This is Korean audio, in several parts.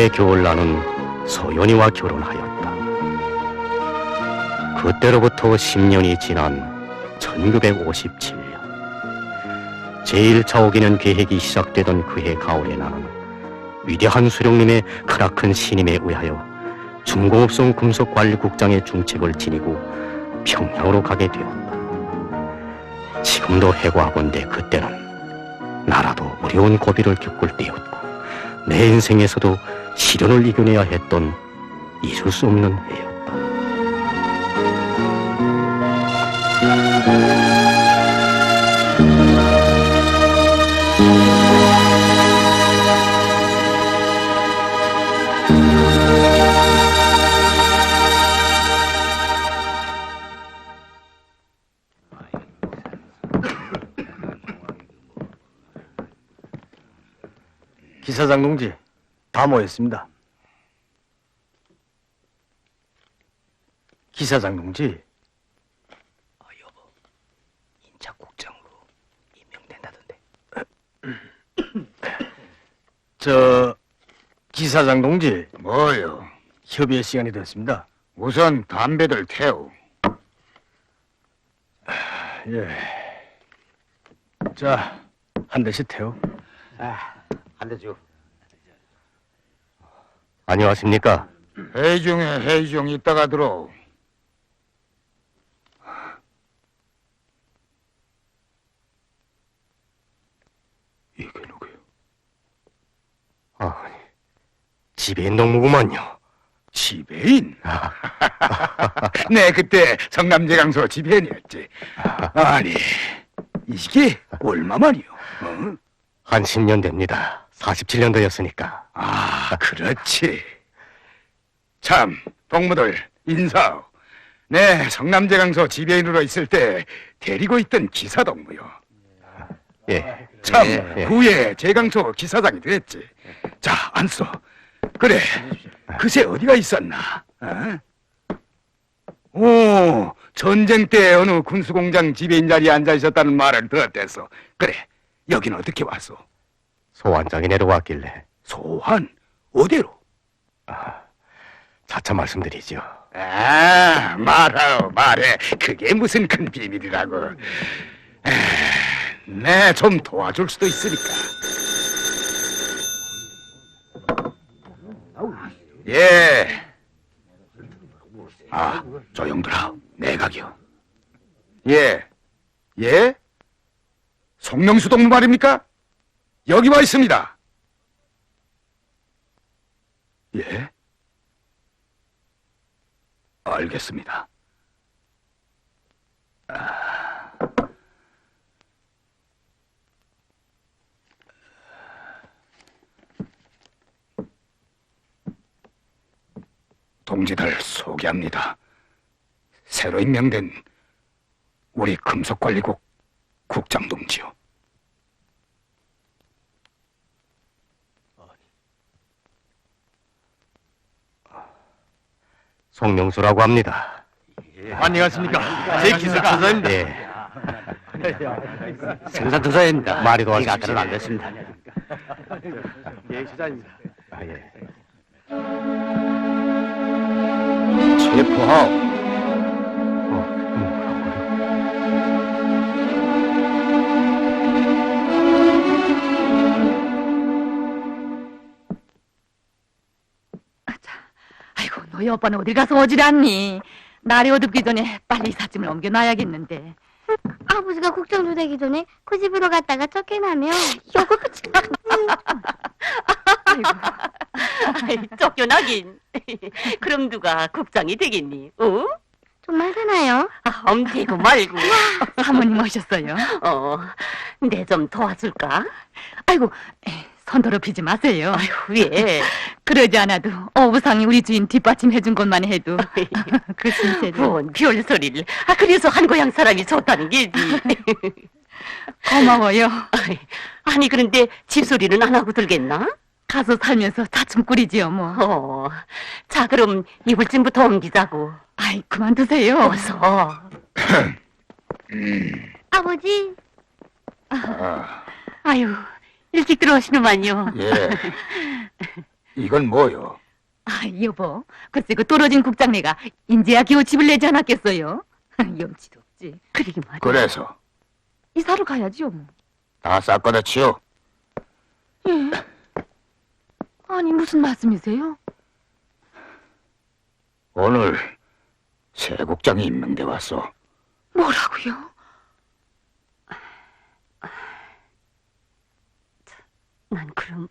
그해 겨울 나는 소연이와 결혼하였다. 그때로부터 10년이 지난 1957년 제1차 오기는 계획이 시작되던 그해 가을에 나는 위대한 수령님의 크나큰 신임에 의하여 중공업성 금속관리국장의 중책을 지니고 평양으로 가게 되었다. 지금도 해고하건대 그때는 나라도 어려운 고비를 겪을 때였고 내 인생에서도 시련을 이겨내야 했던 잊을 수 없는 해였다. 기사장 동지, 다 모였습니다. 기사장 동지. 여보, 인차국장으로 임명된다던데. 기사장 동지. 뭐요? 협의의 시간이 됐습니다. 우선 담배들 태우. 예. 자, 한 대씩 태우. 한 대죠. 안녕하십니까? 회의 중에 회의 중 이따가 들어. 이게 누구요? 아니, 지배인 농무구만요. 지배인? 네, 그때 성남제강소 지배인이었지. 아니, 이게 얼마만이요? 어? 한 10년 됩니다. 47년도였으니까. 아, 그렇지. 참, 동무들 인사하오. 네, 성남제강소 지배인으로 있을 때 데리고 있던 기사 동무요. 예. 참, 예. 후에 제강소 기사장이 됐지. 자, 앉소. 그래, 그새 어디가 있었나? 어? 오, 전쟁 때 어느 군수공장 지배인 자리에 앉아 있었다는 말을 들었댔어. 그래, 여긴 어떻게 왔소? 소환장이 내려왔길래 소환? 어디로? 차차 말씀드리죠. 아, 말하오, 말해. 그게 무슨 큰 비밀이라고. 네, 좀 도와줄 수도 있으니까. 예. 아, 조용들아, 내각이요. 예. 예? 송명수 동무 말입니까? 여기 와 있습니다. 예? 알겠습니다. 동지들 소개합니다. 새로 임명된 우리 금속관리국 국장 동지요. 송명수라고 합니다. 안녕하십니까. 제 기사입니다. 예. 생산투자입니다. 말이 도와주십시오. 아까는 안 됐습니다. 예, 기자입니다. 아, 예. 체포하오. 뭐라고요? 아이고, 너희 오빠는 어디 가서 오질 않니? 날이 어둡기 전에 빨리 사짐을 옮겨놔야겠는데. 아버지가 국정도 되기 전에 그 집으로 갔다가 쫓겨나면 요거 참. 아이고, 아이, 쫓겨나긴. 그럼 누가 국장이 되겠니? 어? 정말 되나요? 엄대고 말고. 사모님 오셨어요? 내 좀 도와줄까? 아이고, 손 더럽히지 마세요. 아이고, 왜? 그러지 않아도 어부상이 우리 주인 뒷받침해준 것만 해도 그 신세를. 뭔 별소리를. 그래서 한 고향 사람이 좋다는 게지. 고마워요. 아니, 그런데 집소리는 안 하고 들겠나? 가서 살면서 차츰 꾸리지요, 뭐. 자, 그럼 이불짐부터 옮기자고. 아이, 그만두세요. 어서. 아버지, 아유, 일찍 들어오시는만요. 예. 이건 뭐요? 아, 여보, 글쎄 그 떨어진 국장네가 인제야 기호 집을 내지 않았겠어요? 염치도 없지. 그러게 말이야. 그래서 이사로 가야지요, 뭐. 다 싹거다 치워. 예. 아니, 무슨 말씀이세요? 오늘 새 국장이 임명돼 왔어. 뭐라고요? 난 그럼...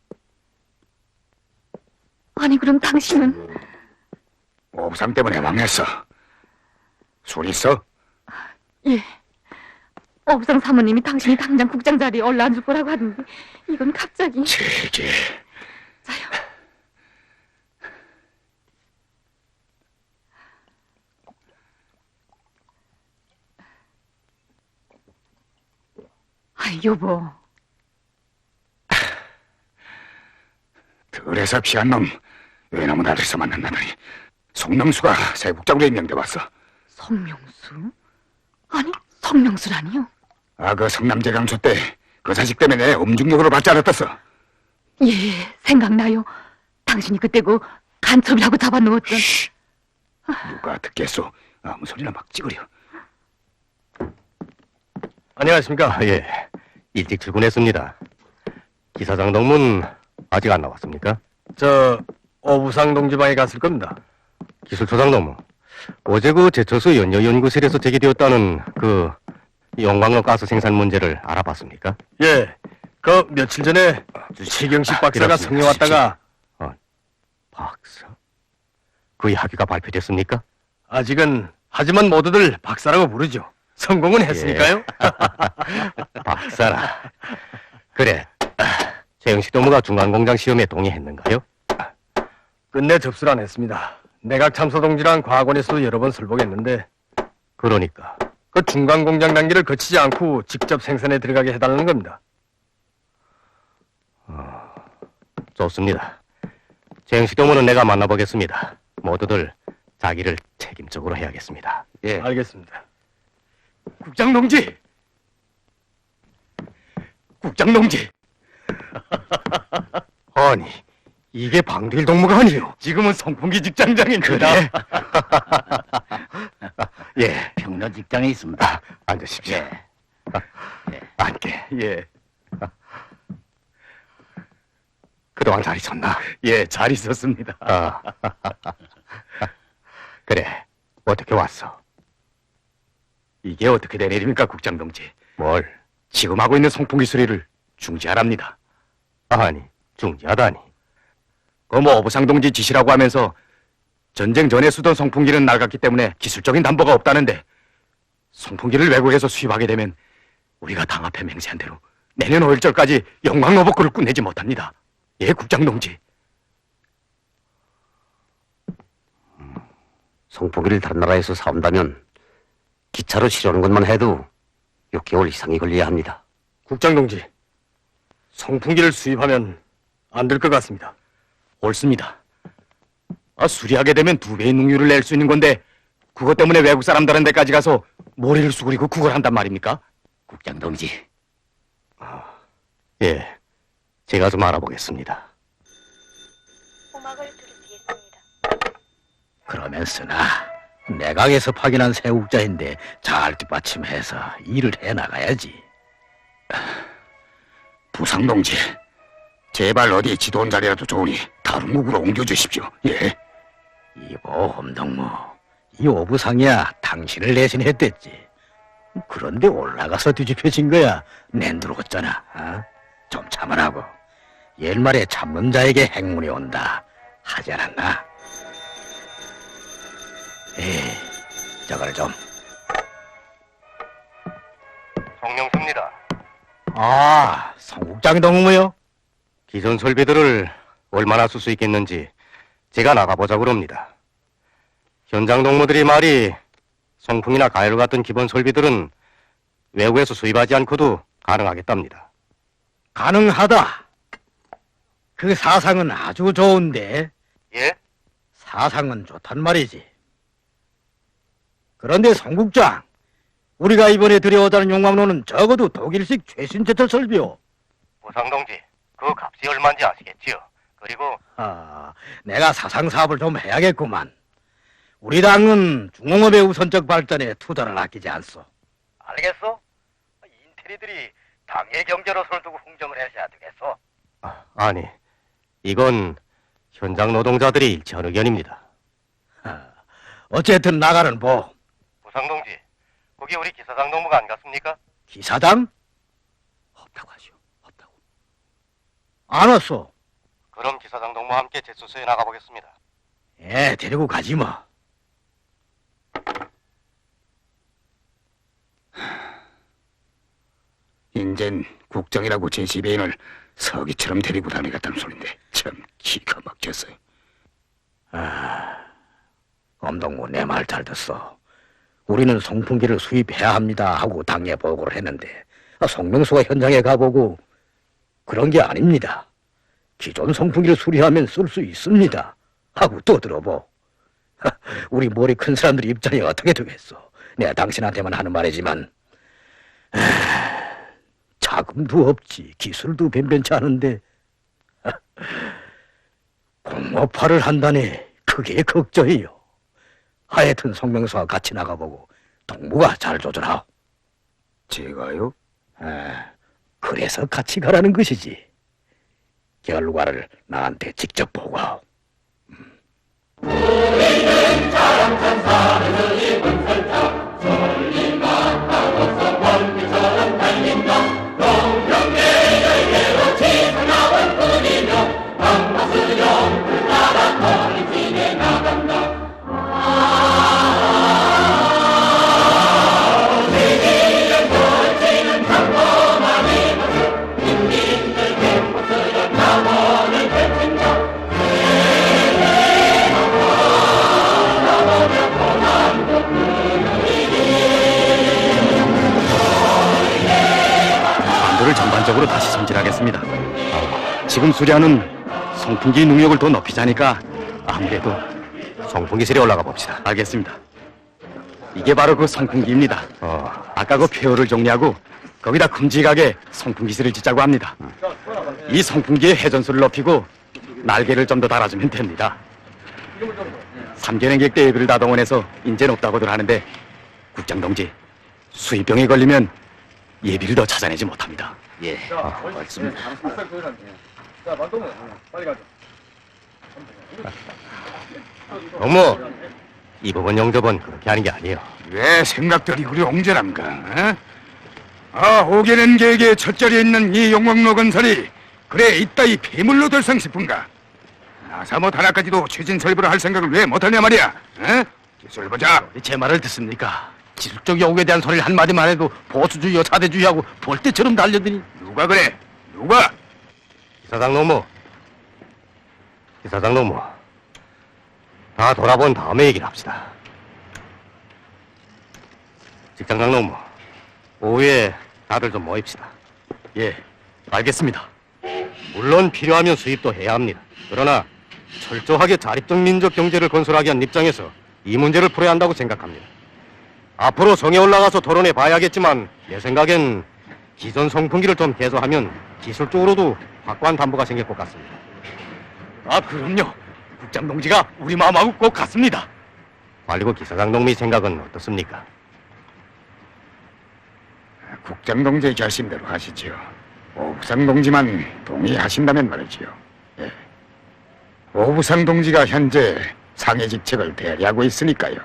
아니, 그럼 당신은... 오부상 때문에 망했어. 술 있어? 예. 어부상 사모님이 당신이 당장 국장 자리에 올라앉을 거라고 하던데 이건 갑자기... 제게. 자요. 아이, 여보. 들에서 피한 놈 외나무 나들에서 만난다더니 송명수가 새 국장으로 임명돼 왔어. 성명수? 아니, 성명수라니요? 그 성남제 강소 때 그 자식 때문에 내 음중력으로 받지 않았었어. 예, 생각나요. 당신이 그때 그 간첩이라고 잡아놓았던... 누가 듣겠소? 아무 소리나 막 찍으려. 안녕하십니까? 예, 일찍 출근했습니다. 기사장 동문 아직 안 나왔습니까? 저 어부상 동지방에 갔을 겁니다. 기술초장 동무, 어제 그 제철소 연료연구실에서 제기되었다는 그 영광로 가스 생산 문제를 알아봤습니까? 예, 그 며칠 전에 최경식 박사가 성에 왔다가 박사? 그 학위가 발표됐습니까? 아직은 하지만 모두들 박사라고 부르죠. 성공은 했으니까요. 박사라. 그래, 최영식 동무가 중간공장 시험에 동의했는가요? 끝내 접수를 안 했습니다. 내각 참사 동지랑 과학원에서도 여러 번 설보겠는데 그러니까 그 중간공장 단계를 거치지 않고 직접 생산에 들어가게 해달라는 겁니다. 좋습니다. 최영식 동무는 내가 만나보겠습니다. 모두들 자기를 책임적으로 해야겠습니다. 예. 알겠습니다. 국장 동지! 국장 동지! 아니, 이게 방대일 동무가 아니요. 지금은 송풍기 직장장입니다. 예, 평로 직장에 있습니다. 앉으십시오. 예. 앉게. 예. 그동안 잘 있었나? 예, 잘 있었습니다. 그래, 어떻게 왔어? 이게 어떻게 된 일입니까, 국장 동지? 뭘? 지금 하고 있는 송풍기 수리를 중지하랍니다. 아니, 중지하다니. 어부상 동지 지시라고 하면서 전쟁 전에 쓰던 송풍기는 낡았기 때문에 기술적인 담보가 없다는데 송풍기를 외국에서 수입하게 되면 우리가 당 앞에 맹세한 대로 내년 5일절까지 영광로봇구를 끝내지 못합니다. 예, 국장 동지. 송풍기를 다른 나라에서 사온다면 기차로 실어오는 것만 해도 6개월 이상이 걸려야 합니다. 국장 동지, 송풍기를 수입하면 안 될 것 같습니다. 옳습니다. 수리하게 되면 2배의 능률을 낼 수 있는 건데 그것 때문에 외국 사람 다른 데까지 가서 모래를 수그리고 그걸 한단 말입니까? 국장 동지. 예, 제가 좀 알아보겠습니다. 음악을 들으시겠습니다. 그러면 쓰나 내각에서 파견한 세국자인데 잘 뒷받침해서 일을 해나가야지. 부상 동지, 제발 어디 지도원 자리라도 좋으니 다른 국으로 옮겨주십시오. 예. 이보 홈동무, 이 오부상이야 당신을 내신했댔지. 그런데 올라가서 뒤집혀진 거야 낸들어갔잖아. 좀 참으라고. 옛말에 참는 자에게 행운이 온다 하지 않았나? 에이, 저걸 좀. 송영수입니다. 송국장 동무요? 기존 설비들을 얼마나 쓸 수 있겠는지 제가 나가보자고 합니다. 현장 동무들이 말이 송풍이나 가열 같은 기본 설비들은 외국에서 수입하지 않고도 가능하겠답니다. 가능하다. 그 사상은 아주 좋은데. 예? 사상은 좋단 말이지. 그런데 송국장, 우리가 이번에 들여오자는 용광로는 적어도 독일식 최신 제철 설비요. 부상동지, 그 값이 얼마인지 아시겠지요? 그리고 내가 사상 사업을 좀 해야겠구만. 우리 당은 중공업의 우선적 발전에 투자를 아끼지 않소. 알겠어? 인테리들이 당의 경제로 손을 두고 흥정을 해서야 되겠어. 아니, 이건 현장 노동자들의 일치한 의견입니다. 어쨌든 나가는 뭐 부상동지, 거기 우리 기사장 동무가 안 갔습니까? 기사장? 없다고 하시오. 없다고. 안 왔어. 그럼 기사장 동무와 함께 제수소에 나가보겠습니다. 예, 데리고 가지 뭐. 인젠 국정이라고 제 지배인을 서기처럼 데리고 다니겠다는 소린데 참 기가 막혔어요. 엄동무 내 말 잘 듣어. 우리는 송풍기를 수입해야 합니다 하고 당에 보고를 했는데 송명수가 현장에 가보고 그런 게 아닙니다. 기존 송풍기를 수리하면 쓸 수 있습니다 하고 또 들어보. 우리 머리 큰 사람들 입장이 어떻게 되겠어. 내가 당신한테만 하는 말이지만 자금도 없지 기술도 변변치 않은데 공업화를 한다니 그게 걱정이요. 하여튼 송명수와 같이 나가보고 동무가 잘 조절하오. 제가요? 그래서 같이 가라는 것이지. 결과를 나한테 직접 보고하오. 안도를 전반적으로 다시 손질하겠습니다. 지금 수리하는 송풍기 능력을 더 높이자니까 아무래도 송풍기실에 올라가 봅시다. 알겠습니다. 이게 바로 그 송풍기입니다. 아까 그 폐허를 정리하고 거기다 큼직하게 송풍기실을 짓자고 합니다. 이 송풍기의 회전수를 높이고 날개를 좀 더 달아주면 됩니다. 삼계냉객 때 예비를 다 동원해서 인재는 없다고들 하는데 국장 동지, 수의병에 걸리면 예비를 더 찾아내지 못합니다. 예, 맞습니다. 동무, 이 부분 영접은 그렇게 하는 게 아니에요. 왜 생각들이 그리 옹졸한가? 오게는 계획의 첫자리에 있는 이 용광로 건설이 그래 이따위 폐물로 될상 싶은가? 나사못 하나까지도 추진 설부를 할 생각을 왜 못하냐 말이야? 기술 보자. 제 말을 듣습니까? 기술적 요구에 대한 소리를 한마디만 해도 보수주의와 사대주의하고 볼때처럼 달려드니. 누가 그래? 누가? 기사장 노무, 다 돌아본 다음에 얘기를 합시다. 직장장 노무, 오후에 다들 좀 모입시다. 예, 알겠습니다. 물론 필요하면 수입도 해야 합니다. 그러나 철저하게 자립적 민족 경제를 건설하기 위한 입장에서 이 문제를 풀어야 한다고 생각합니다. 앞으로 성에 올라가서 토론해 봐야겠지만 내 생각엔 기존 송풍기를 좀 개조하면 기술적으로도 확고한 담보가 생길 것 같습니다. 그럼요. 국장 동지가 우리 마음하고 꼭 같습니다. 관리고 기사장 동무의 생각은 어떻습니까? 국장 동지의 결심대로 하시지요. 오부상 동지만 동의하신다면 말이지요. 예. 오부상 동지가 현재 상해 직책을 대리하고 있으니까요.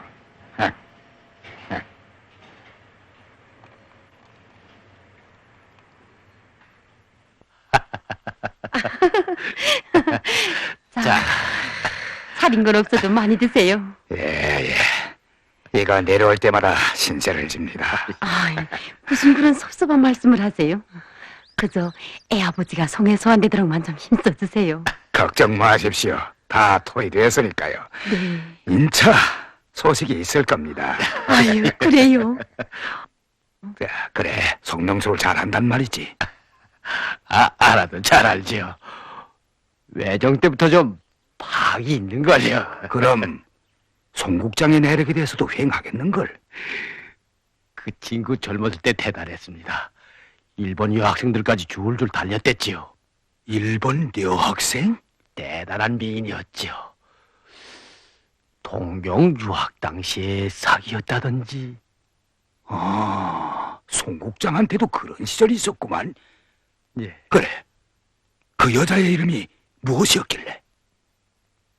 자, 살인 건 없어도 많이 드세요. 예. 얘가 내려올 때마다 신세를 집니다. 무슨 그런 섭섭한 말씀을 하세요? 그저 애 아버지가 성에서 안 되도록만 좀 힘써 주세요. 걱정 마십시오. 다 토의되었으니까요. 네. 인차 소식이 있을 겁니다. 아유, 그래요. 그래, 송명수를 잘한단 말이지. 알아도 잘 알지요. 외정 때부터 좀 파악이 있는 걸요. 그럼 송 국장의 내력에 대해서도 휑하겠는걸? 그 친구 젊었을 때 대단했습니다. 일본 유학생들까지 줄줄 달렸댔지요. 일본 여학생? 대단한 미인이었지요. 동경 유학 당시의 사기였다든지. 아, 송 국장한테도 그런 시절이 있었구만. 예. 그래, 그 여자의 이름이 무엇이었길래?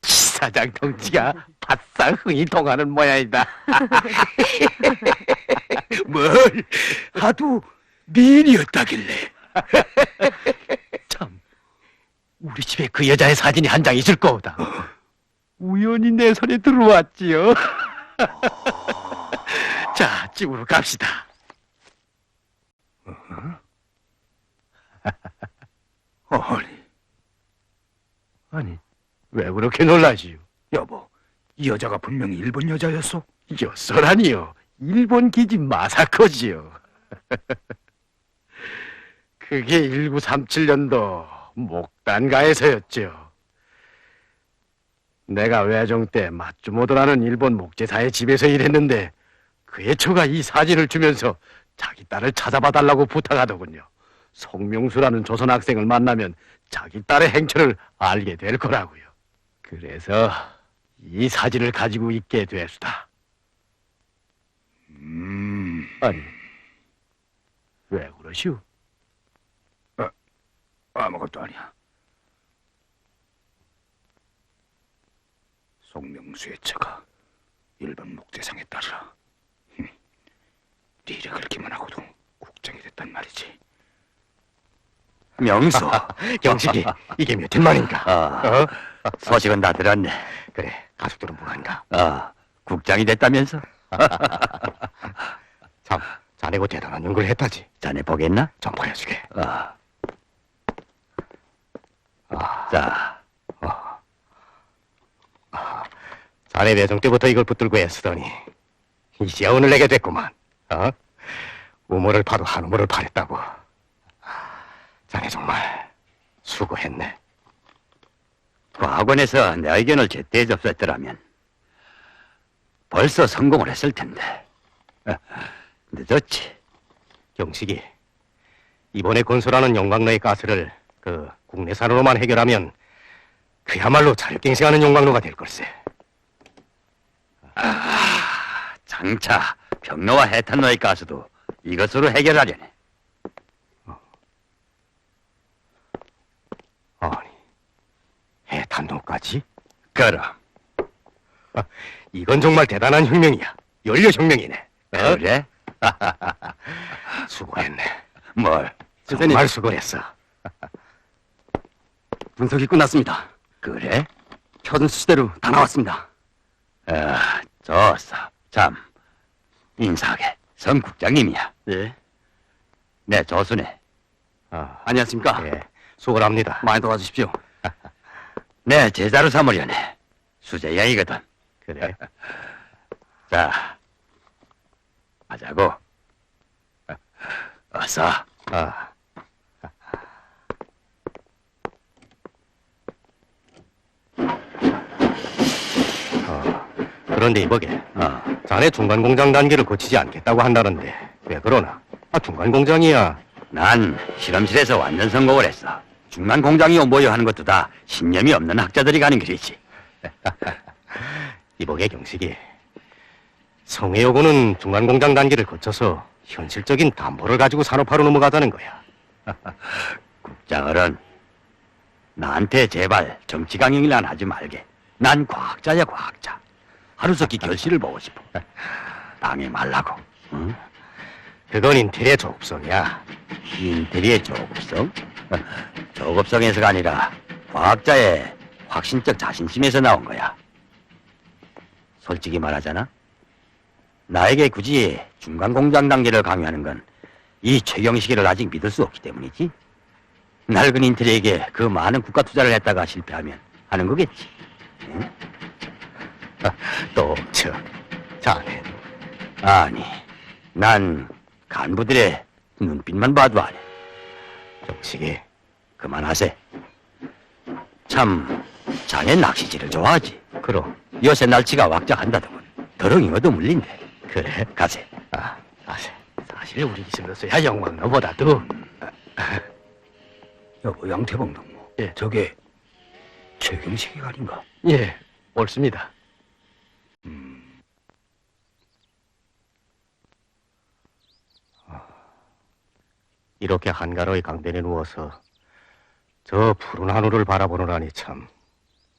사장 동지가 바싹 흥이 동하는 모양이다. 뭘 하도 미인이었다길래. 참, 우리 집에 그 여자의 사진이 한 장 있을 거다. 우연히 내 손에 들어왔지요. 자, 집으로 갑시다. 아니, 왜 그렇게 놀라시오? 여보, 이 여자가 분명히 일본 여자였어? 요소라니요. 일본 기지 마사코지요. 그게 1937년도 목단가에서였죠. 내가 외종 때 마츠모토라는 일본 목재사의 집에서 일했는데 그의 처가 이 사진을 주면서 자기 딸을 찾아봐 달라고 부탁하더군요. 송명수라는 조선 학생을 만나면 자기 딸의 행처를 알게 될 거라고요. 그래서 이 사진을 가지고 있게 됐수다. 아니, 왜 그러시오? 아무것도 아니야. 송명수의 처가 일본 목재상에 따라 네 일을 긁기만 하고도 국장이 됐단 말이지. 명수. 경식이 이게 몇天만인가? 어? 소식은 다 들었네. 그래, 가족들은 뭐한가? 국장이 됐다면서? 참, 자네고 대단한 연구를 했다지. 자네 보겠나? 좀 보여주게. 자, 자네 배정 때부터 이걸 붙들고 애쓰더니 이제야 오늘 내게 됐구만. 우물을 파도 한 우물을 파랬다고. 자네 정말 수고했네. 과학원에서 내 의견을 제때 접수했더라면 벌써 성공을 했을 텐데. 늦었지. 경식이 이번에 건설하는 용광로의 가스를 그 국내산으로만 해결하면 그야말로 자력갱생하는 용광로가 될 걸세. 장차 평로와 해탄로의 가스도 이것으로 해결하려네. 아니, 해탄노까지? 그럼. 이건 정말 대단한 혁명이야. 연료혁명이네. 그래? 수고했네. 뭘? 정말 수고했어. 분석이 끝났습니다. 그래? 표준 수치대로 다 나왔습니다. 좋았어. 참, 인사하게. 성 국장님이야. 예. 내 조수네. 안녕하십니까. 예, 수고합니다. 많이 도와주십시오. 내 제자로 삼으려네. 수제양이거든. 그래. 자, 하자고. 어서. 그런데 이보게. 자네 중간공장 단계를 거치지 않겠다고 한다는데 왜 그러나? 중간공장이야. 난 실험실에서 완전 성공을 했어. 중간 공장이요 뭐요 하는 것도 다 신념이 없는 학자들이 가는 길이지. 이보게 경식이. 성해여고는 중간공장 단계를 거쳐서 현실적인 담보를 가지고 산업화로 넘어가자는 거야. 국장어른, 나한테 제발 정치 강령이란 하지 말게. 난 과학자야, 과학자. 하루속히 결실을 보고 싶어. 당해 말라고. 응? 그건 인텔의 조급성이야. 인테리의 조급성? 조급성에서가 아니라 과학자의 확신적 자신심에서 나온 거야. 솔직히 말하자나? 나에게 굳이 중간 공장 단계를 강요하는 건 이 최경식이를 아직 믿을 수 없기 때문이지. 낡은 인텔리에게 그 많은 국가 투자를 했다가 실패하면 하는 거겠지. 응? 자네. 아니, 난 간부들의 눈빛만 봐도 아네. 경식이. 그만하세. 참, 자네 낚시질을 좋아하지. 그럼. 요새 날치가 왁자한다더군. 더렁이 얻어 물린대. 그래? 가세. 사실 우리 기술로서야 영광로보다도. 여보, 양태봉 동무. 예. 저게 최경식이가 아닌가? 예, 옳습니다. 이렇게 한가로이 강변에 누워서 저 푸른 하늘을 바라보느라니 참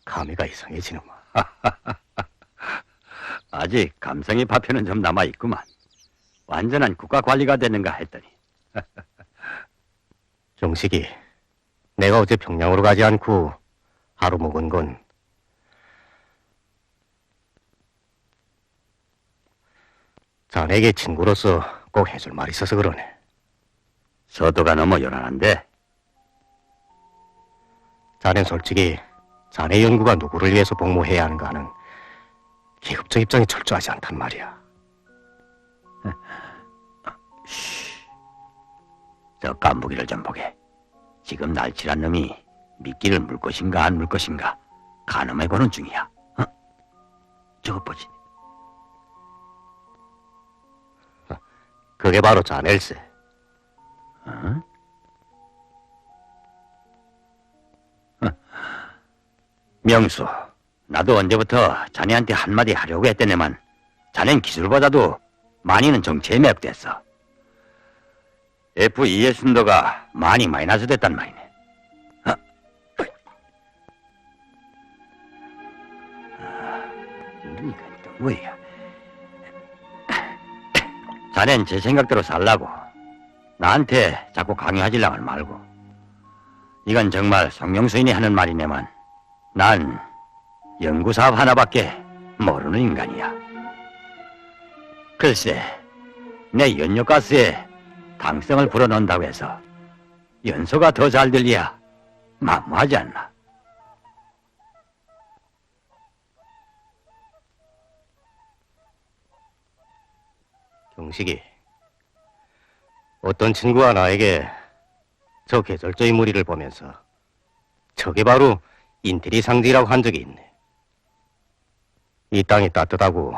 감회가 이상해지는마. 아직 감성의 파편은 좀 남아있구만. 완전한 국가 관리가 되는가 했더니. 경식이, 내가 어제 평양으로 가지 않고 하루 묵은 건 자네에게 친구로서 꼭 해줄 말이 있어서 그러네. 서도가 너무 요란한데. 자넨 솔직히 자네 연구가 누구를 위해서 복무해야 하는가 하는 계급적 입장이 철저하지 않단 말이야. 저 깐부기를 좀 보게. 지금 날칠한 놈이 미끼를 물 것인가 안 물 것인가 가늠해보는 중이야. 어? 저것 보지. 그게 바로 자넬세. 어? 명수, 나도 언제부터 자네한테 한마디 하려고 했더니만 자넨 기술보다도 많이는 정체에 매혹됐어. F2의 순도가 많이 마이너스 됐단 말이네. 이건 또 뭐야? 자넨 제 생각대로 살라고 나한테 자꾸 강요하지랑을 말고. 이건 정말 성명수인이 하는 말이네만 난 연구사업 하나밖에 모르는 인간이야. 글쎄, 내 연료가스에 당성을 불어넣는다고 해서 연소가 더 잘 들려야 만무하지 않나. 경식이, 어떤 친구가 나에게 저 계절적인 무리를 보면서 저게 바로 인테리 상징이라고 한 적이 있네. 이 땅이 따뜻하고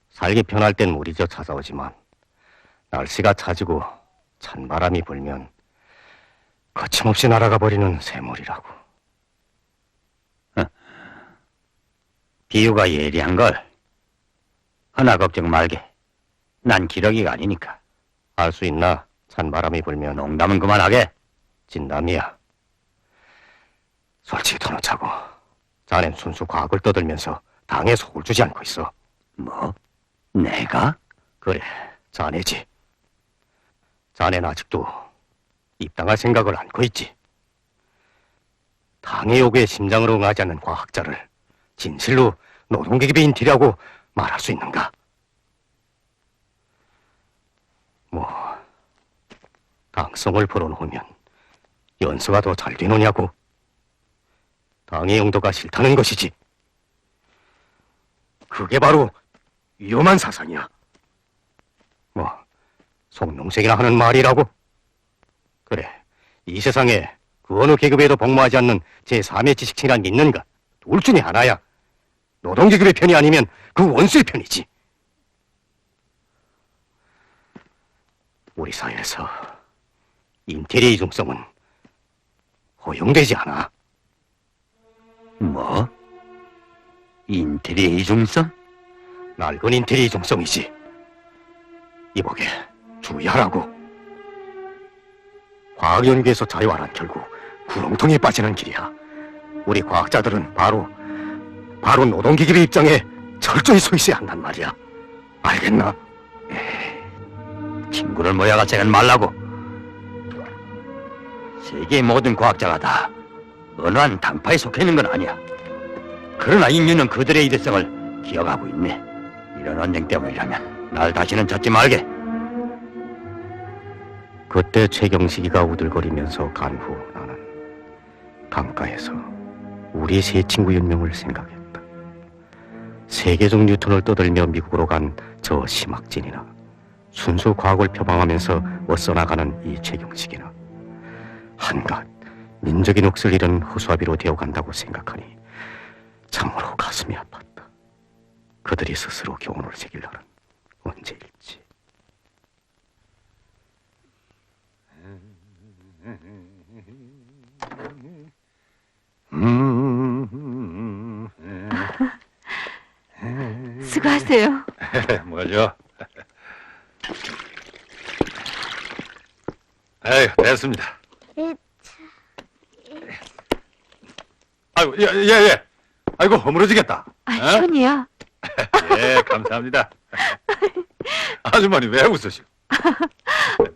살기 편할 땐 무리져 찾아오지만 날씨가 차지고 찬바람이 불면 거침없이 날아가 버리는 샘물이라고. 비유가 예리한걸. 허나 걱정 말게. 난 기러기가 아니니까. 알 수 있나? 찬바람이 불면. 농담은 그만하게. 진담이야. 솔직히 터놓자고 자넨 순수 과학을 떠들면서 당에 속을 주지 않고 있어. 뭐? 내가? 그래, 자네지. 자넨 아직도 입당할 생각을 안고 있지. 당의 요구에 심장을 응하지 않는 과학자를 진실로 노동계급의 인티라고 말할 수 있는가? 뭐, 당성을 불어넣으면 연수가 더 잘 되느냐고. 당의 용도가 싫다는 것이지. 그게 바로 위험한 사상이야. 뭐, 송명색이나 하는 말이라고? 그래, 이 세상에 그 어느 계급에도 복무하지 않는 제3의 지식층이란 게 있는가? 둘 중에 하나야. 노동계급의 편이 아니면 그 원수의 편이지. 우리 사회에서 인테리어 이중성은 허용되지 않아. 뭐? 인테리어 이중성? 낡은 인테리어 이중성이지. 이보게, 주의하라고. 과학 연구에서 자유화란 결국 구렁텅이에 빠지는 길이야. 우리 과학자들은 바로 노동기계의 입장에 철저히 서 있어야 한단 말이야. 알겠나? 친구를 모여가지는 말라고. 세계의 모든 과학자가 다 어느 한 당파에 속해 있는 건 아니야. 그러나 인류는 그들의 이대성을 기억하고 있네. 이런 언쟁 때문이라면 날 다시는 찾지 말게. 그때 최경식이가 우들거리면서 간 후 나는 강가에서 우리 세 친구 운명을 생각했다. 세계적 뉴턴을 떠들며 미국으로 간 저 심학진이나 순수 과학을 표방하면서 어써나가는 이 최경식이나 한갓 민족의 몫을 잃은 허수아비로 되어간다고 생각하니 참으로 가슴이 아팠다. 그들이 스스로 교훈을 새길 날은 언제일지. 수고하세요. 뭐죠? 에이, 됐습니다. 예, 아이고, 예. 아이고, 허물어지겠다. 아, 현이야. 예, 감사합니다. 아주머니 왜 웃으시오?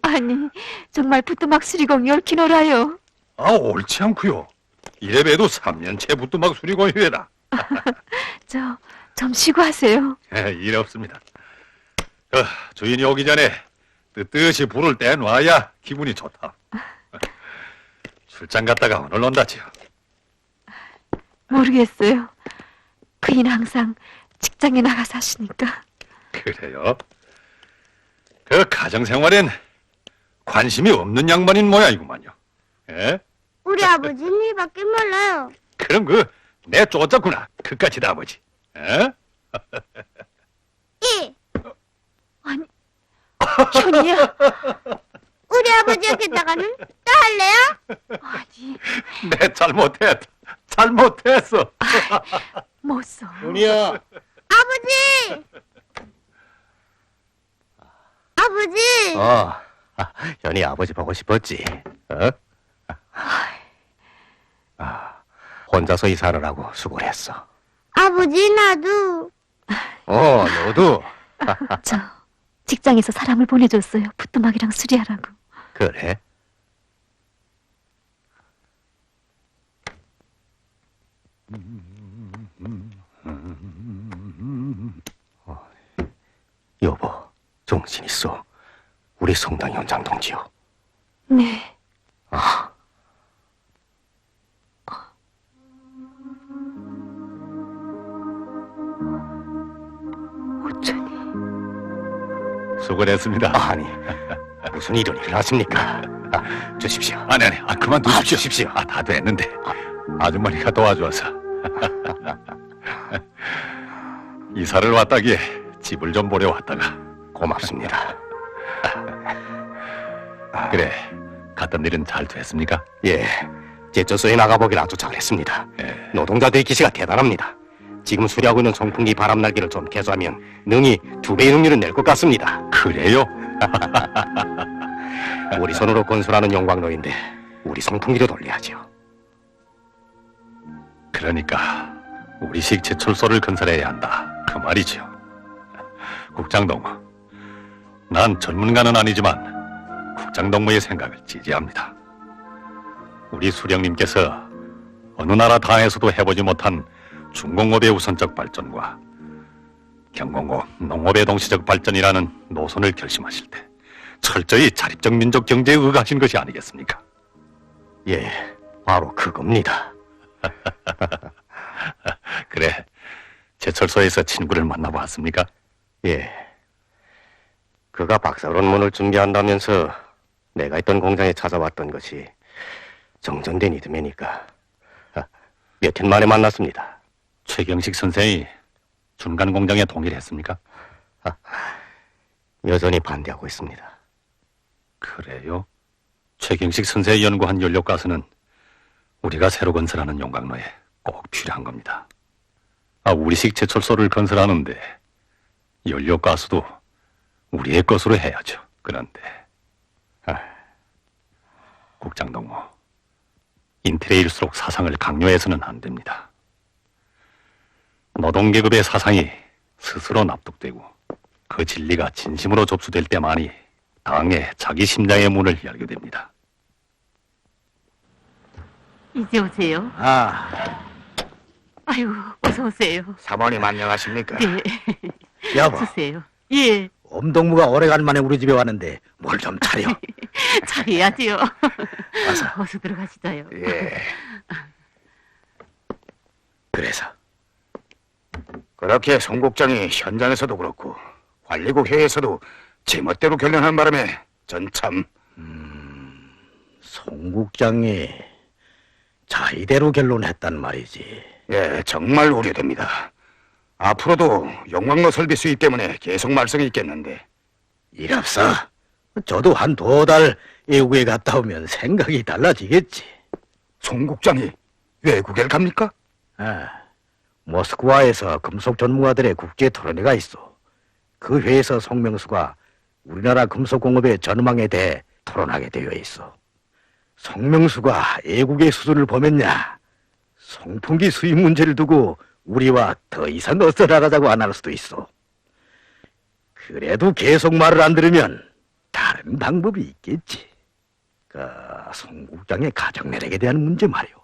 아니, 정말 부뚜막 수리공이 옳긴 옳아요. 아, 옳지 않고요. 이래봬도 3년째 부뚜막 수리공이외라. 좀 쉬고 하세요. 일 없습니다. 주인이 오기 전에 뜨뜻이 불을 떼놔야 기분이 좋다. 출장 갔다가 오늘 온다지요. 모르겠어요. 그이는 항상 직장에 나가 사시니까. 그래요? 그 가정생활엔 관심이 없는 양반인 모양이구만요. 예? 우리 아버지는 일밖에 몰라요. 그럼 내 쫓았구나. 그까짓 아버지. 예? 예, 아니, 현이야. 우리 아버지 옆에다가는 또 할래요? 아니, 내 잘못했어. 못 써. 윤희야. 아버지! 아버지! 현이 아버지 보고 싶었지. 어? 혼자서 이사를 하고 수고했어. 아버지, 나도. 너도. 직장에서 사람을 보내줬어요. 부뚜막이랑 수리하라고. 그래? 여보, 정신 있어. 우리 성당 현장 동지요. 네. 어쩌니. 수고했습니다. 아니, 무슨 이런 일을 하십니까? 주십시오. 아니, 그만두십시오. 주십시오. 다 됐는데. 아주머니가 도와줘서. 이사를 왔다기에 집을 좀 보려 왔다가. 고맙습니다. 그래, 갔던 일은 잘 됐습니까? 예, 제철소에 나가보길 아주 잘했습니다. 예. 노동자들의 기세가 대단합니다. 지금 수리하고 있는 송풍기 바람날기를 좀 개조하면 능히 2배의 능률을 낼 것 같습니다. 그래요? 우리 손으로 건설하는 영광로인데 우리 송풍기로 돌려야죠. 그러니까 우리식 제철소를 건설해야 한다. 그 말이죠. 국장동무, 난 전문가는 아니지만 국장동무의 생각을 지지합니다. 우리 수령님께서 어느 나라 당에서도 해보지 못한 중공업의 우선적 발전과 경공업, 농업의 동시적 발전이라는 노선을 결심하실 때 철저히 자립적 민족 경제에 의거하신 것이 아니겠습니까? 예, 바로 그겁니다. 그래, 제철소에서 친구를 만나보았습니까? 예, 그가 박사論文을 준비한다면서 내가 있던 공장에 찾아왔던 것이 정전된 이듬해니까 며칠 만에 만났습니다. 최경식 선생이 중간 공장에 동의를 했습니까? 여전히 반대하고 있습니다. 그래요? 최경식 선생이 연구한 연료가스는 우리가 새로 건설하는 용광로에 꼭 필요한 겁니다. 우리식 제철소를 건설하는데 연료가스도 우리의 것으로 해야죠. 그런데 국장동무, 인텔레일수록 사상을 강요해서는 안 됩니다. 노동계급의 사상이 스스로 납득되고 그 진리가 진심으로 접수될 때만이 당의 자기 심장의 문을 열게 됩니다. 이제 오세요. 아유, 어서 오세요. 사모님 안녕하십니까? 예. 여보, 드세요. 예, 엄동무가 오래간만에 우리 집에 왔는데 뭘 좀 차려. 잘해야지요. 어서. 어서 들어가시자요. 예. 그래서 그렇게 송 국장이 현장에서도 그렇고 관리국 회의에서도 제멋대로 결론한 바람에 전 참... 송 국장이 자의대로 결론했단 말이지. 예, 정말 우려됩니다. 앞으로도 용광로 설비 수입 때문에 계속 말썽이 있겠는데. 일 없어. 저도 한 2달 외국에 갔다 오면 생각이 달라지겠지. 송 국장이 외국에 갑니까? 모스크바에서 금속 전문가들의 국제 토론회가 있어. 그 회에서 송명수가 우리나라 금속공업의 전망에 대해 토론하게 되어 있어. 송명수가 애국의 수준을 보면야 송풍기 수입 문제를 두고 우리와 더 이상 어쩌나가자고 안 할 수도 있어. 그래도 계속 말을 안 들으면 다른 방법이 있겠지. 송 국장의 가정내력에 대한 문제 말이오.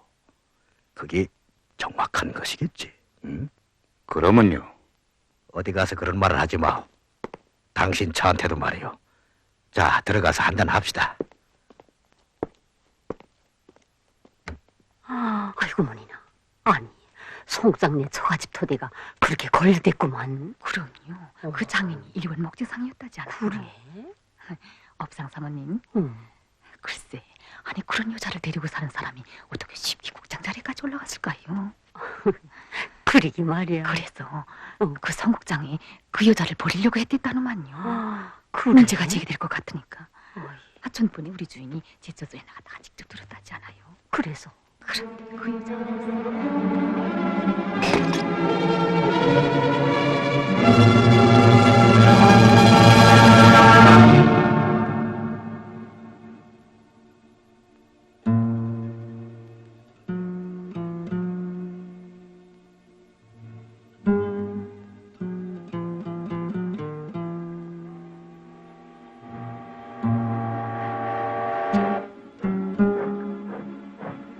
그게 정확한 것이겠지. 응? 그러면요. 어디 가서 그런 말을 하지 마. 당신 차한테도 말이오. 자, 들어가서 한잔 합시다. 아이고 머니나. 아니 송장네 처가집 토대가 그렇게 걸렸댔구만. 그럼요. 그 장인이 일본 목재상이었다지 않아요? 그래? 업상 사모님. 글쎄, 아니 그런 여자를 데리고 사는 사람이 어떻게 쉽게 국장 자리까지 올라갔을까요? 그러기 말이야. 그래서 그 성국장이 그 여자를 버리려고 했댔다노만요. 그래? 문제가 제기될 것 같으니까. 전번에 우리 주인이 제주도에 나갔다가 직접 들었다지 않아요? 그래서 그런데 그 여자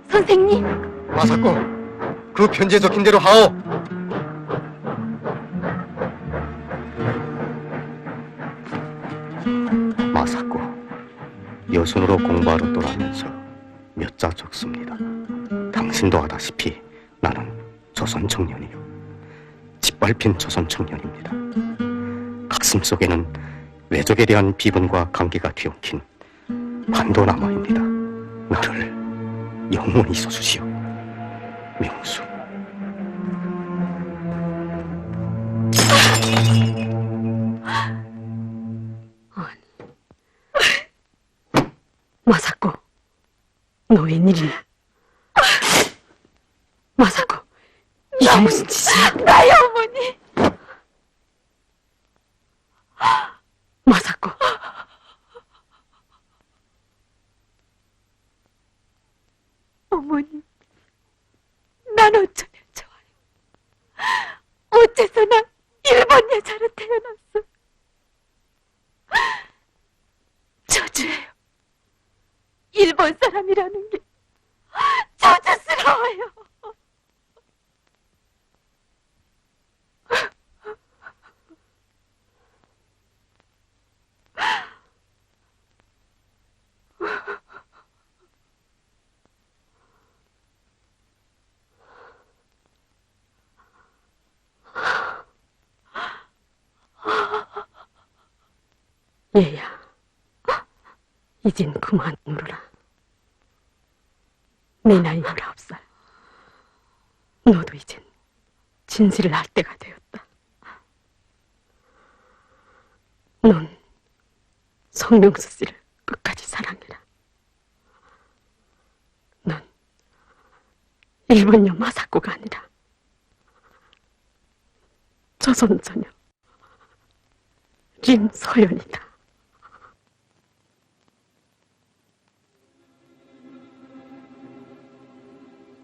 선생님. 마사코, 그 편지에 적힌 대로 하오. 마사코, 여순으로 공부하러 떠나면서 몇 자 적습니다. 당신도 아다시피 나는 조선 청년이요. 짓밟힌 조선 청년입니다. 가슴 속에는 외적에 대한 비분과 감기가 뒤엉킨 반도나마입니다. 나를 영원히 써주시오. 명수. 마사코, 너 웬일이냐? 마사코, 이게 무슨 짓이야? 나요, 어머니. 마사코. 어머니, 난 어쩌면 좋아요. 어째서 난 일본 여자로 태어났어. 저주예요. 일본 사람이라는 게 저주스러워요. 얘야, 이젠 그만 울어라. 내 나이 19살. 너도 이젠 진실을 알 때가 되었다. 넌 성명수 씨를 끝까지 사랑해라. 넌 일본녀 마사코가 아니라 조선소녀 림서연이다.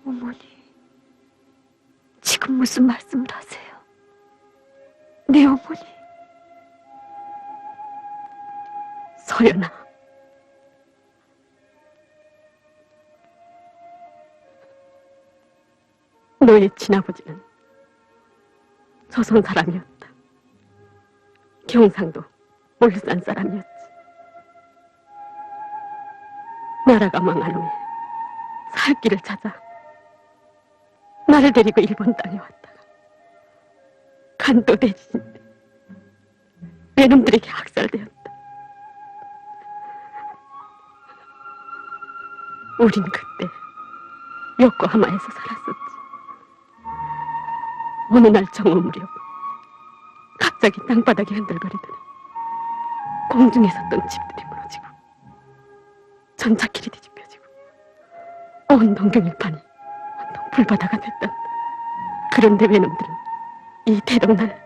어머니, 지금 무슨 말씀을 하세요? 네 어머니. 서연아, 너의 친아버지는 조선 사람이었다. 경상도 울산 사람이었지. 나라가 망한 후에 살 길을 찾아 나를 데리고 일본 땅에 왔다가 간도 대지진 때 외놈들에게 학살되었다. 우린 그때 요코하마에서 살았었지. 어느 날 정오 무렵 갑자기 땅바닥이 흔들거리더니 공중에 섰던 집들이 무너지고 전차길이 뒤집혀지고 온 동경일판이 온통 불바다가 됐단다. 그런데 외놈들은 이 대동날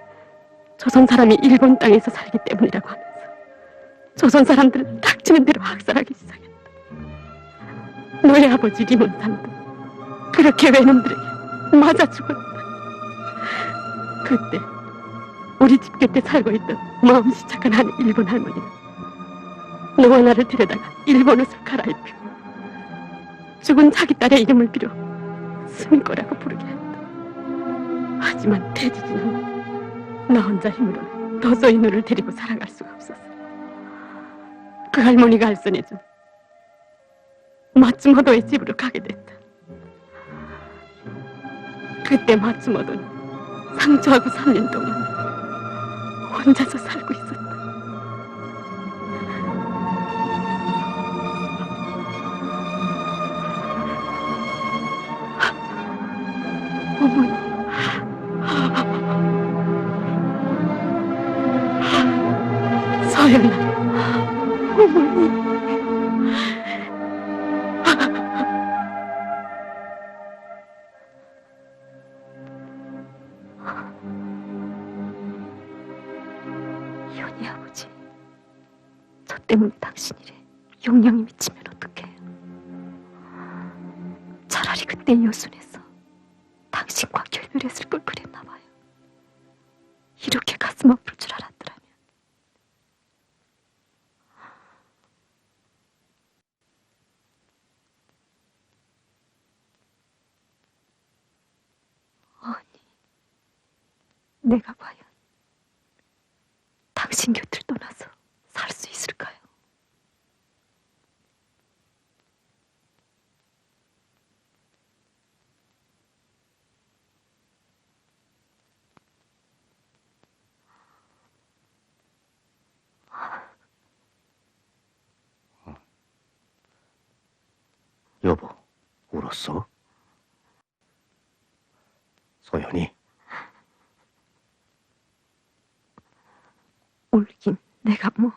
조선 사람이 일본 땅에서 살기 때문이라고 하면서 조선 사람들을 닥치는 대로 학살하기 시작했다. 너의 아버지 리몬산도 그렇게 외놈들에게 맞아 죽었다. 그때 우리 집 곁에 살고 있던 마음씨 착한 한 일본 할머니는 너와 나를 데려다가 일본 옷을 갈아입히고 죽은 자기 딸의 이름을 빌어 스미코라고 부르게 했다. 하지만 태지지는 나 혼자 힘으로 도저히 너를 데리고 살아갈 수가 없었어. 그 할머니가 알선해준 마츠모도의 집으로 가게 됐다. 그때 마츠모도는 상처하고 3년 동안 혼자서 살고 있었다. 어머니, 서연아, 어머니. 현이 아버지, 저 때문에 당신이래 용량이 미치면 어떡해요? 차라리 그때 요순해서 당신과 결별했을 걸 그랬나 봐요. 이렇게 가슴 아플 줄 알았더라면. 아니, 내가 과연 당신 곁을 떠나서 살 수 있을까요? 여보, 울었어? 소연이? 울긴 내가 뭐.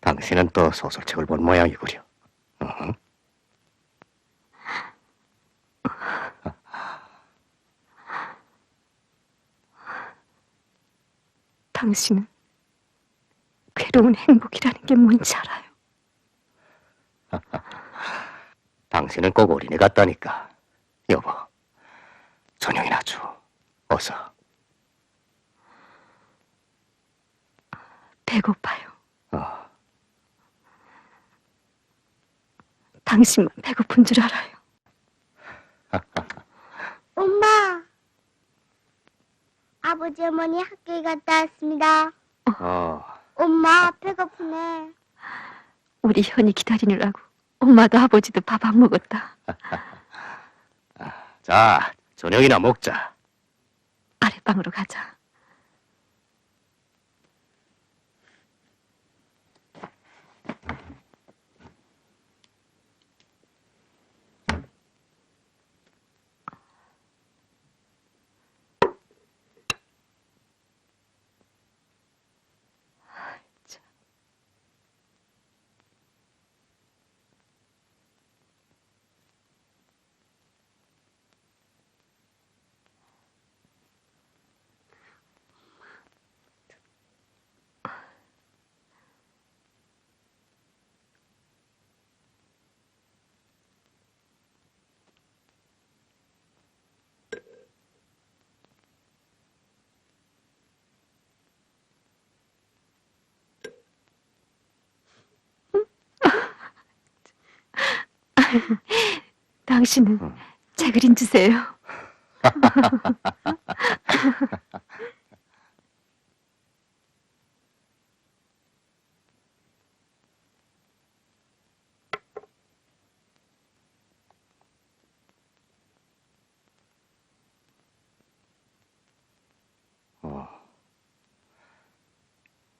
당신은 또 소설책을 본 모양이구려. 어허. 당신은 괴로운 행복이라는 게 뭔지 알아요? 당신은 꼭 어린애 같다니까. 여보, 저녁이나 줘. 어서. 배고파요. 당신만 배고픈 줄 알아요. 엄마, 아버지 어머니 학교에 갔다 왔습니다. 엄마 배고프네. 우리 현이 기다리느라고 엄마도 아버지도 밥 안 먹었다. 자, 저녁이나 먹자. 아랫방으로 가자. 당신은 제 그림 주세요.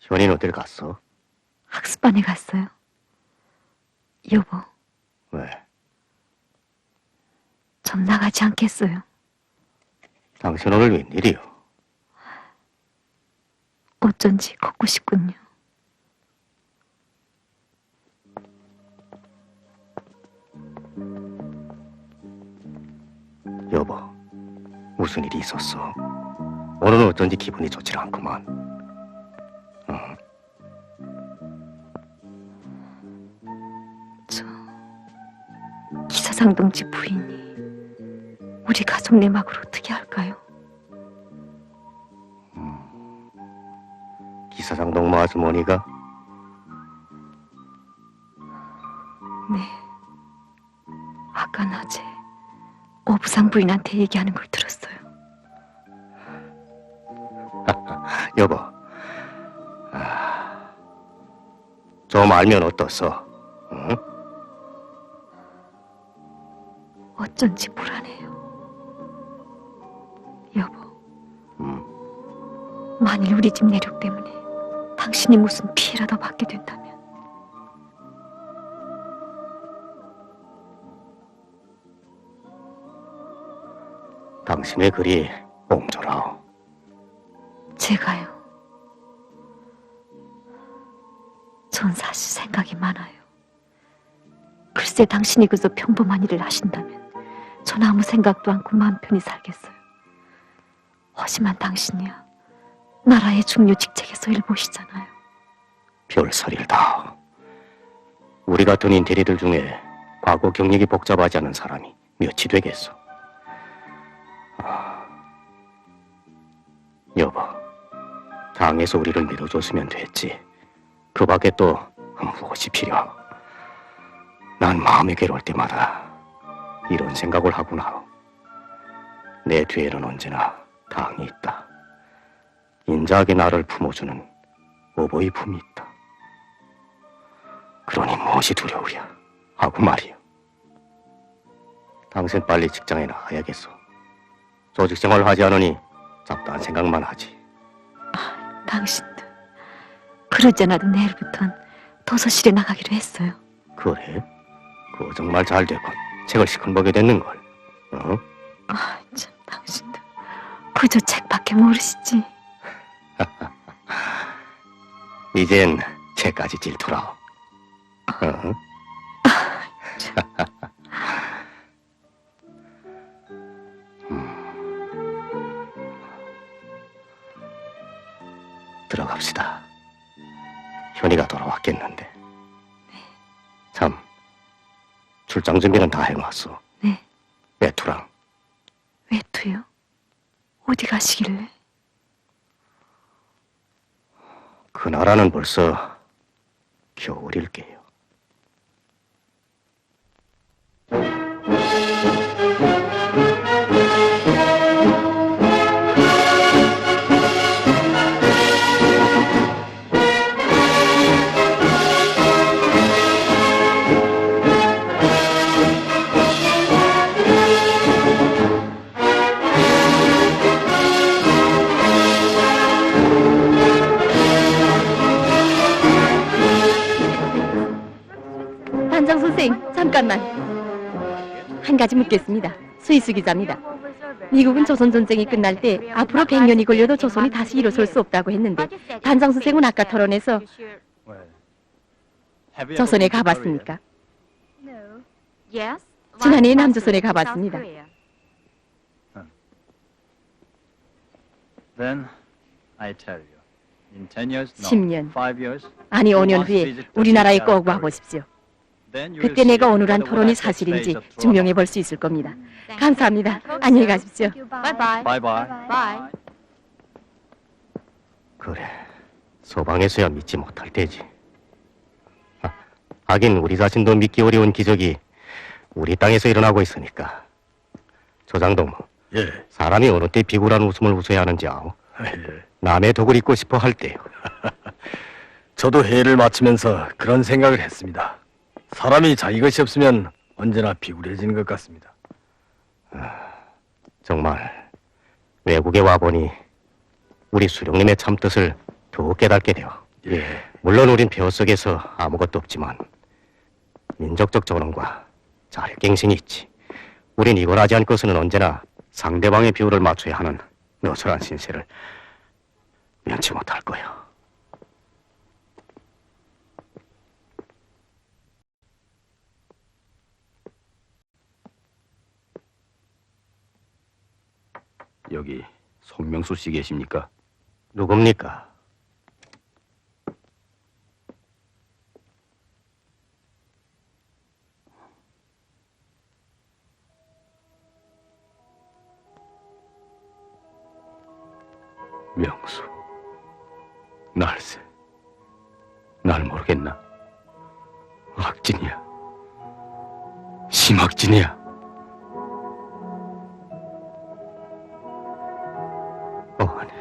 현이는 어딜 갔어? 학습반에 갔어요. 여보, 왜? 전 나가지 않겠어요. 당신 오늘 웬일이요? 어쩐지 걷고 싶군요. 무슨 일이 있었어? 오늘은 어쩐지 기분이 좋지 않구만. 기사상 동지 부인이 우리 가족 내막으로 어떻게 할까요? 기사장 동무 아주머니가 네. 아까 낮에 어부상 부인한테 얘기하는 걸 들었어요. 여보, 좀 알면 어떻소? 응? 어쩐지 불안해요. 여보, 만일 우리 집 내력 때문에 당신이 무슨 피해라도 받게 된다면 당신의 글이 옹졸하오. 제가요. 전 사실 생각이 많아요. 글쎄 당신이 그저 평범한 일을 하신다면 전 아무 생각도 않고 마음 편히 살겠어요. 하지만 당신이야 나라의 중요 직책에서 일 보시잖아요. 별소리를 다. 우리 같은 인테리들 중에 과거 경력이 복잡하지 않은 사람이 몇이 되겠어. 여보, 당에서 우리를 믿어줬으면 됐지. 그 밖에 또 무엇이 필요하오? 난 마음이 괴로울 때마다 이런 생각을 하구나. 내 뒤에는 언제나 당이 있다. 인자하게 나를 품어주는 어버이 품이 있다. 그러니 무엇이 두려우랴 하고 말이요. 당신 빨리 직장에 나가야겠어. 조직생활을 하지 않으니 잡다한 생각만 하지. 당신도 그러지 않아도 내일부턴 도서실에 나가기로 했어요. 그래? 그거 정말 잘 되군. 책을 시큰먹게 됐는걸. 어? 참 당신도 그저 책밖에 모르시지. 이젠 책까지 질투라. 어? 들어갑시다. 현이가 돌아왔겠는데. 참, 출장 준비는 다 해놨어. 네. 외투랑. 외투요? 어디 가시길래? 그 나라는 벌써 겨울일게요. 단장 선생, 잠깐만. 한 가지 묻겠습니다. 스위스 기자입니다. 미국은 조선 전쟁이 끝날 때 앞으로 100년이 걸려도 조선이 다시 일어설 수 없다고 했는데 단장 선생은 아까 토론에서 조선에 가봤습니까? 지난해 남조선에 가봤습니다. Then I tell you, in 10 years, no, 10년, 5 years, 아니 5년 후에 우리나라에 꼭 와보십시오. then you will 그때 see 내가 오늘한 whether 토론이 what I say 사실인지 is a true or 증명해 not. 볼 수 있을 겁니다. 감사합니다. 안녕히 가십시오. Bye bye. 그래, 소방에서야 믿지 못할 때지. 하긴 우리 자신도 믿기 어려운 기적이 우리 땅에서 일어나고 있으니까. 조장동무, 예. 사람이 어느 때 비굴한 웃음을 웃어야 하는지 아오? 예. 남의 덕을 잊고 싶어 할 때요. 저도 회의를 마치면서 그런 생각을 했습니다. 사람이 자기 것이 없으면 언제나 비굴해지는 것 같습니다. 정말 외국에 와보니 우리 수령님의 참뜻을 더욱 깨닫게 되어. 예. 물론 우린 폐허 속에서 아무것도 없지만 민족적 존엄과 자력갱생이 있지. 우린 이걸 하지 않고서는 언제나 상대방의 비율을 맞춰야 하는 너스란 신세를 면치 못할 거야. 여기 송명수 씨 계십니까? 누굽니까? 명수, 날새, 날 모르겠나? 악진이야, 심악진이야. 아니,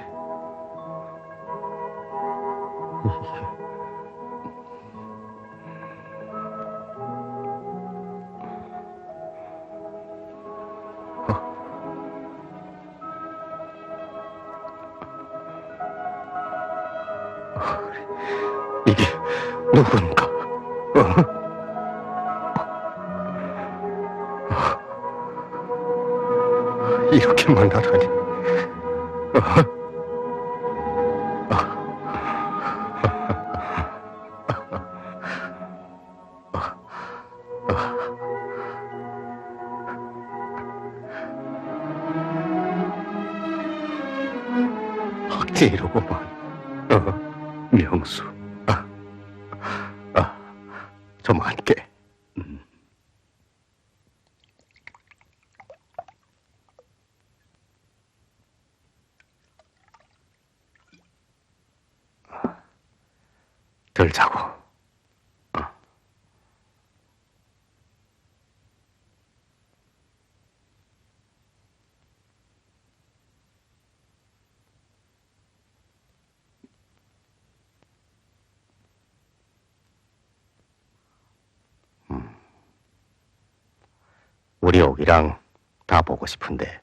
이게 누군가? 이렇게만 하다니. 악재이로구만. 명수, 좀 앉게. 들자고. 우리 옥이랑 다 보고 싶은데.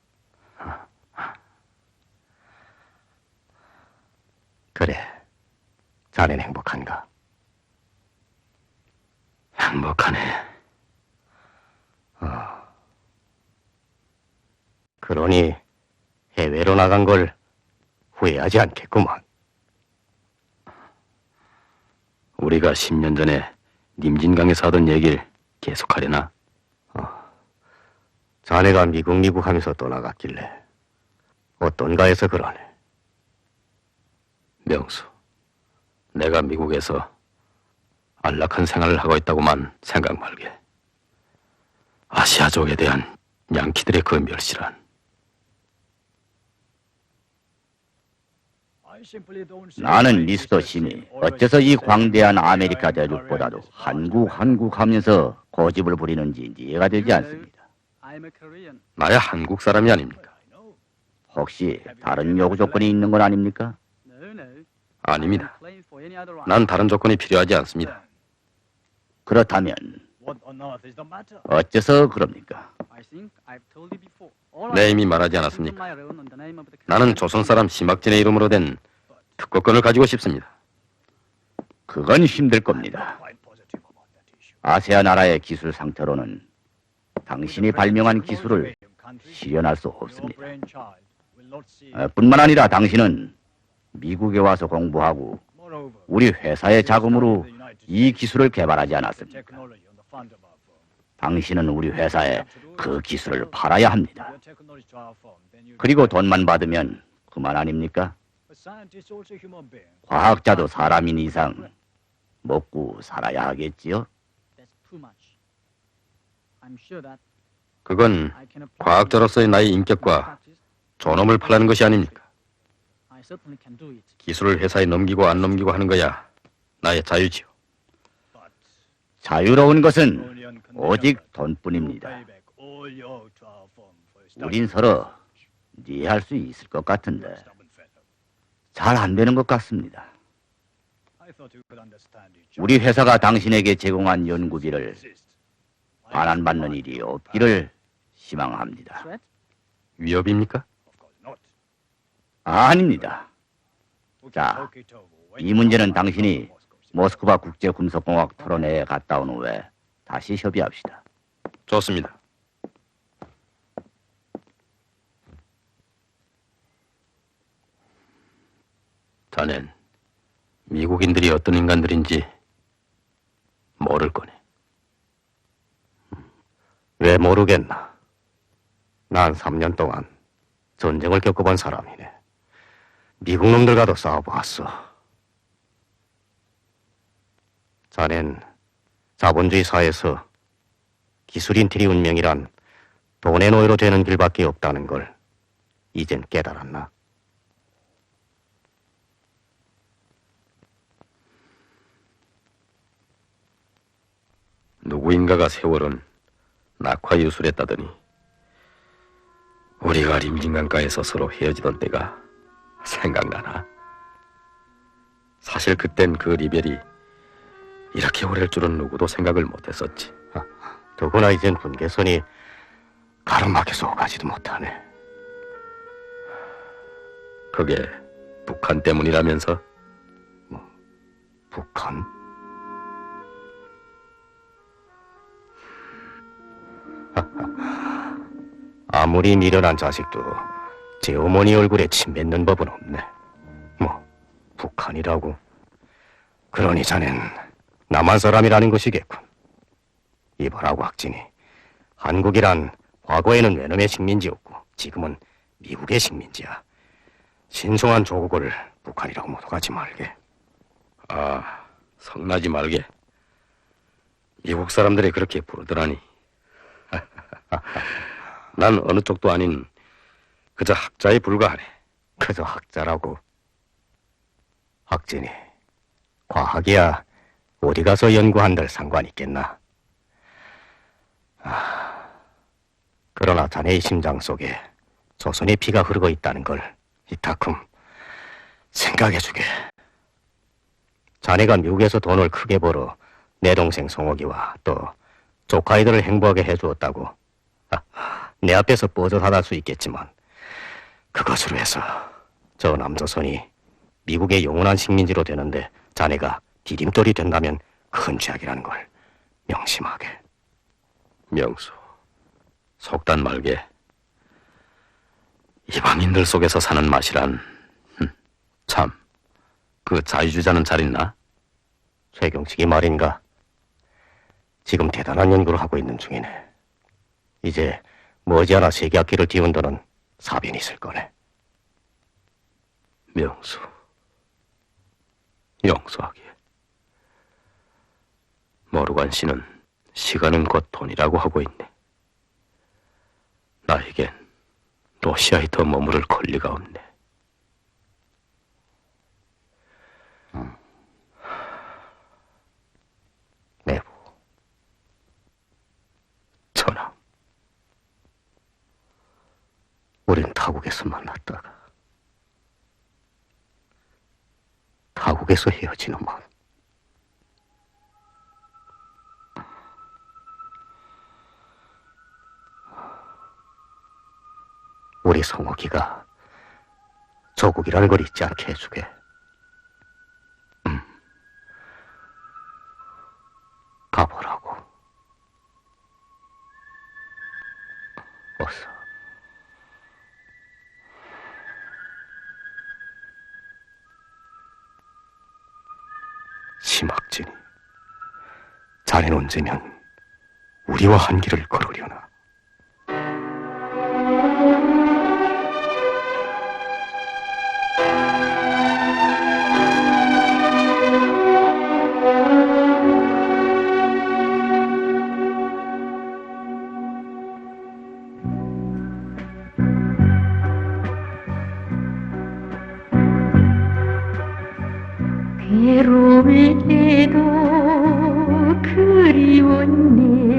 그래, 자넨 행복한가? 행복하네. 그러니 해외로 나간 걸 후회하지 않겠구만. 우리가 10년 전에 님진강에서 하던 얘기를 계속하려나? 자네가 미국 하면서 떠나갔길래 어떤가해서 그러네. 명수, 내가 미국에서 안락한 생활을 하고 있다고만 생각 말게. 아시아족에 대한 양키들의 그 멸시란. 나는 미스터 신이 어째서 이 광대한 아메리카 대륙보다도 한국 하면서 고집을 부리는지 이해가 되지 않습니다. 나야 한국 사람이 아닙니까? 혹시 다른 요구 조건이 있는 건 아닙니까? 아닙니다. 난 다른 조건이 필요하지 않습니다. 그렇다면 어째서 그럽니까? 내 이미 말하지 않았습니까? 나는 조선 사람 심학진의 이름으로 된 특허권을 가지고 싶습니다. 그건 힘들 겁니다. 아세아 나라의 기술 상태로는 당신이 발명한 기술을 실현할 수 없습니다. 뿐만 아니라 당신은 미국에 와서 공부하고 우리 회사의 자금으로 이 기술을 개발하지 않았습니까? 당신은 우리 회사에 그 기술을 팔아야 합니다. 그리고 돈만 받으면 그만 아닙니까? 과학자도 사람인 이상 먹고 살아야 하겠지요? 그건 과학자로서의 나의 인격과 존엄을 팔라는 것이 아닙니까? 기술을 회사에 넘기고 안 넘기고 하는 거야 나의 자유지요. 자유로운 것은 오직 돈뿐입니다. 우린 서로 이해할 수 있을 것 같은데 잘 안 되는 것 같습니다. 우리 회사가 당신에게 제공한 연구비를 반환받는 일이 없기를 희망합니다. 위협입니까? 아닙니다. 자, 이 문제는 당신이 모스크바 국제금속공학 토론회에 갔다 온 후에 다시 협의합시다. 좋습니다. 자넨 미국인들이 어떤 인간들인지 모를 거네. 왜 모르겠나? 난 3년 동안 전쟁을 겪어본 사람이네. 미국 놈들과도 싸워보았어. 자넨 자본주의 사회에서 기술인틀이 운명이란 돈의 노예로 되는 길밖에 없다는 걸 이젠 깨달았나? 누구인가가 세월은 낙화유술했다더니 우리가 림진강가에서 서로 헤어지던 때가 생각나나? 사실 그땐 그 리벨이 이렇게 오래일 줄은 누구도 생각을 못했었지. 더구나 이젠 분계선이 가로막혀서 오가지도 못하네. 그게 북한 때문이라면서? 북한? 아무리 미련한 자식도 제 어머니 얼굴에 침 뱉는 법은 없네. 뭐 북한이라고? 그러니 자넨 남한 사람이라는 것이겠군. 이보라고 학진이, 한국이란 과거에는 외놈의 식민지였고 지금은 미국의 식민지야. 신성한 조국을 북한이라고 모독하지 말게. 아, 성나지 말게. 미국 사람들이 그렇게 부르더라니. 난 어느 쪽도 아닌 그저 학자에 불과하네. 그저 학자라고? 학진이, 과학이야 어디 가서 연구한들 상관 있겠나? 그러나 자네의 심장 속에 조선의 피가 흐르고 있다는 걸 이타큼 생각해주게. 자네가 미국에서 돈을 크게 벌어 내 동생 송옥이와 또 조카이들을 행복하게 해주었다고 내 앞에서 뻐젓하다 할 수 있겠지만, 그것으로 해서 저 남조선이 미국의 영원한 식민지로 되는데 자네가 디딤돌이 된다면 큰 죄악이라는 걸 명심하게. 명수, 속단 말게. 이방인들 속에서 사는 맛이란 참, 그 자유주자는 잘 있나? 최경식이 말인가? 지금 대단한 연구를 하고 있는 중이네. 이제 머지않아 세계학기를 띄운다는 사변이 있을 거네. 명수, 용서하게. 모르관 씨는 시간은 곧 돈이라고 하고 있네. 나에겐 러시아에 더 머무를 권리가 없네. 내부. 전하. 우린 타국에서 만났다가 타국에서 헤어지는만. 우리 성옥이가 조국이라는 걸 잊지 않게 해주게. 가보라고. 어서. 심학진이, 자네는 언제면 우리와 한 길을 걸으려나? 괴로울 때도 그리웠네.